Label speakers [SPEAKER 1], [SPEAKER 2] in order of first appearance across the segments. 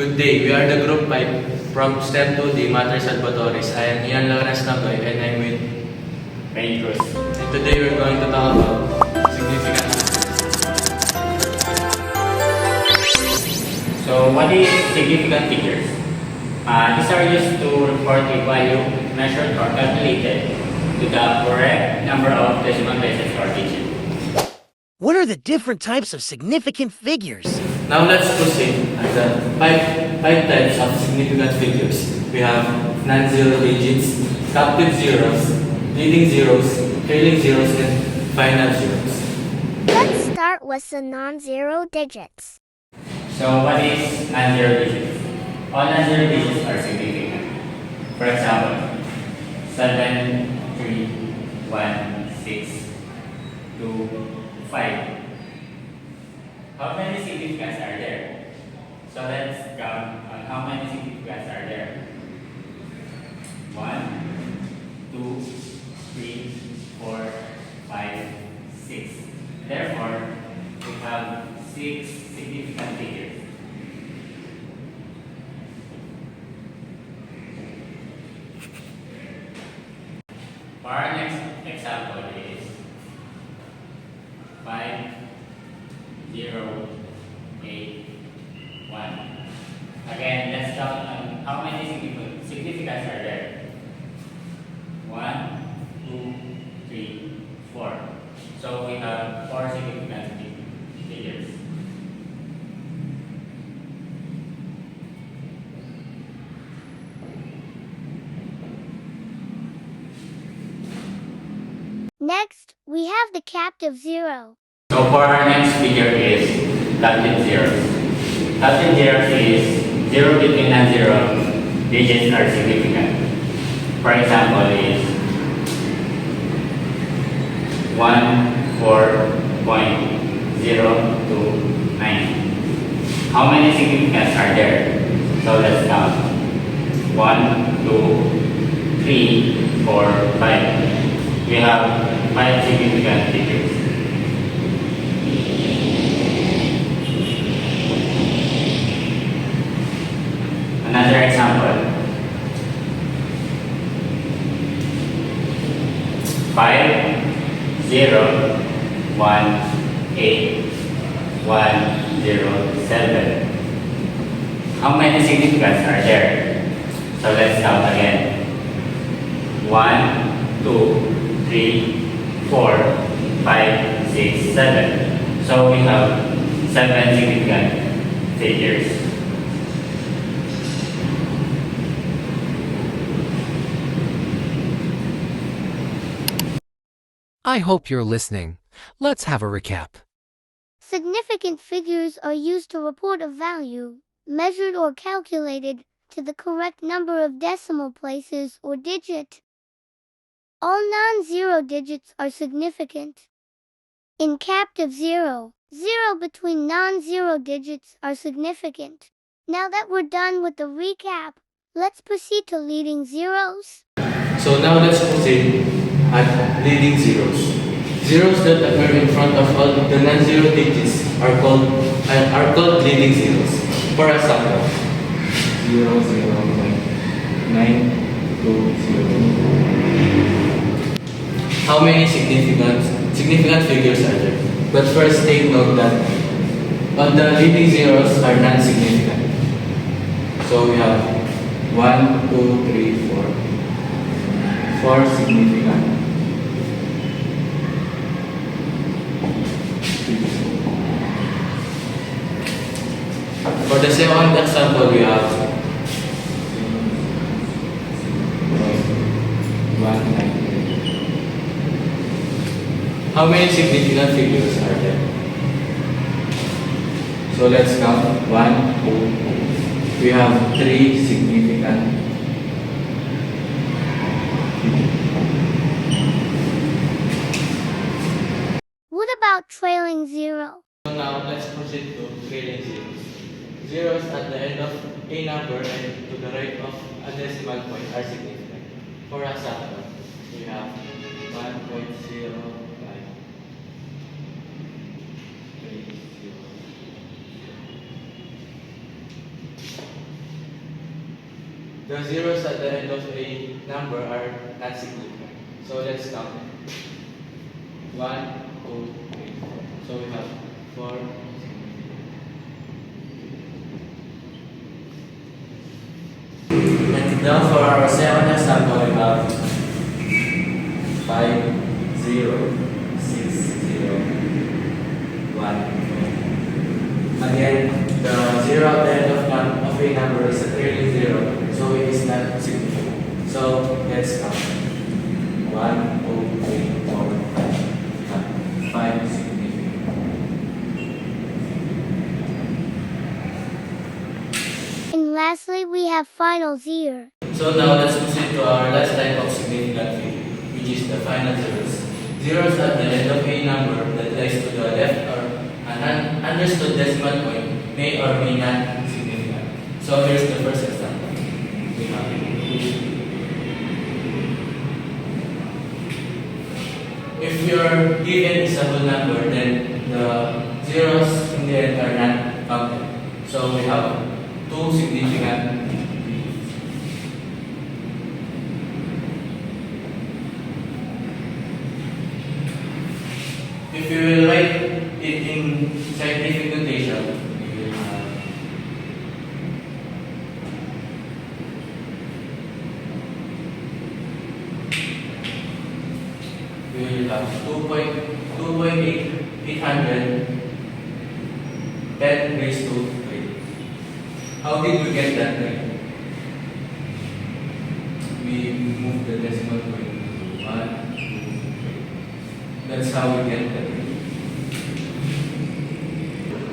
[SPEAKER 1] Good day, we are the group 5 from STEM 2D Mater Salvatoris. I am Ian Lawrence Nagoy and I'm with
[SPEAKER 2] Main Cruz.
[SPEAKER 1] and today we're going to talk about significant.
[SPEAKER 2] So, what is significant figures? These are used to report a value measured or calculated to the correct number of decimal places or digits.
[SPEAKER 3] What are the different types of significant figures?
[SPEAKER 1] Now let's proceed at the five types of significant figures. We have non-zero digits, captive zeros, leading zeros, trailing zeros, and final zeros.
[SPEAKER 4] Let's start with the non-zero digits.
[SPEAKER 2] So, what is non-zero digits? All non-zero digits are significant. For example, 7, 3, 1, 6, 2, 5. How many significants are there? So let's count on how many significants are there. 1, 2, 3, 4, 5, 6. Therefore, we have 6 significant figures. For our next example is 5, 0, 8, 1. Again, let's count on how many significants are there. 1, 2, 3, 4. So we have 4 significant figures.
[SPEAKER 4] Next, we have the captive zero.
[SPEAKER 2] So for our next figure is captive zeros. Captive zeros is 0 between non-zero digits are significant. For example is 14.029. How many significants are there? So let's count. 1, 2, 3, 4, 5. We have 5 significant figures. Another example. 5, 0, 1, 8, 1, 0, 7. How many significants are there? So let's count again. 1, 2, 3, 4, 5, 6, 7. So we have 7 significant figures.
[SPEAKER 3] I hope you're listening. Let's have a recap.
[SPEAKER 4] Significant figures are used to report a value, measured or calculated, to the correct number of decimal places or digit. All non-zero digits are significant. In captive zero, 0 between non-zero digits are significant. Now that we're done with the recap, let's proceed to leading zeros.
[SPEAKER 1] So now let's proceed at leading zeros. Zeros that occur in front of all the non-zero digits are called leading zeros. For example, 0, 0, 9, 2, 0. How many significant figures are there? But first take note that all the leading zeros are non-significant. So we have 1, 2, 3, 4. 4 significant. For the second example, we have 1, 9. How many significant figures are there? So let's count. 1, 2. We have 3 significant.
[SPEAKER 4] What about trailing zero?
[SPEAKER 1] So now let's proceed to trailing zeros. Zeros at the end of a number and to the right of a decimal point are significant. For example, we have 1.05, 3, 0. the zeros at the end of a number are not significant. So let's count. 1, 2, 3, 4. So we have 4. And now for our second example, we have 5, 0, 6, 0, 1. Again, the 0 at the end of a number is a clearly 0, so it is not significant. So let's count. 1, 2, 3, 4, 5. 5 significant.
[SPEAKER 4] And lastly, we have final zero.
[SPEAKER 1] So now let's proceed to our last type of significant figure, which is the final zeros. Zeros at the end of a number that lies to the left or an understood decimal point may or may not be significant. So here's the first example. We have if your given is a whole number, then the zeros in the end are not counted. So we have two significant figures. If you will write it in scientific notation, we will have we will have 2.800 10 raised to 3. How did we get that right? We move the decimal point to 1, 2, 3. That's how we get that right.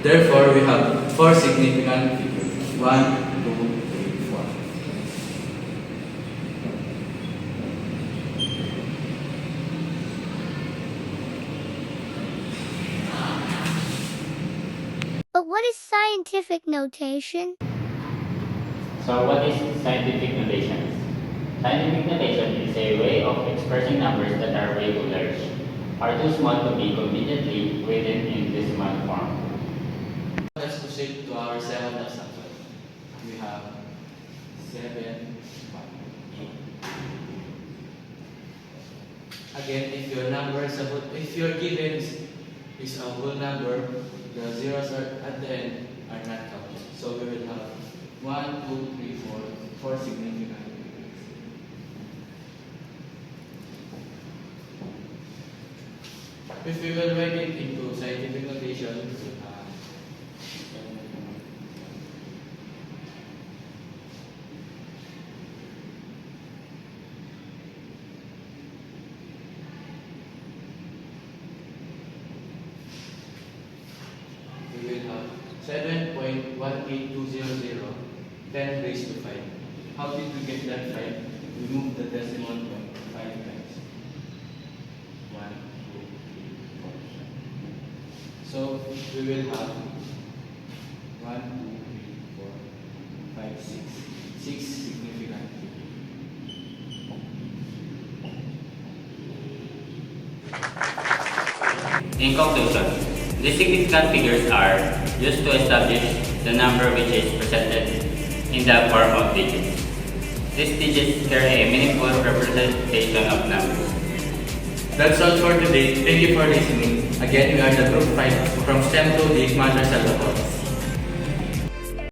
[SPEAKER 1] Therefore, we have 4 significant figures. 1, 2, 3, 4.
[SPEAKER 4] But what is scientific notation?
[SPEAKER 2] So what is scientific notation? Scientific notation is a way of expressing numbers that are way too large, or too small to be conveniently written in decimal form.
[SPEAKER 1] Let's proceed to our second example. We have 7, 1, 8. Again, if your number is if your given is a whole number, the zeros are at the end are not counted. So we will have 1, 2, 3, 4, 4 significant figures. If we will write it into scientific notation, we will have we will have 7.18200 10 raised to 5. How did we get that 5? We move the decimal point 5 times. 1, 2, 3, 4. So we will have 1, 2, 3, 4, 5, 6. 6 significant figures.
[SPEAKER 2] In conclusion, these significant figures are used to establish the number which is presented in the form of digits. These digits carry a meaningful representation of numbers.
[SPEAKER 1] That's all for today. Thank you for listening. Again, we are the group 5 from STEM 2 Madrasa Lahore.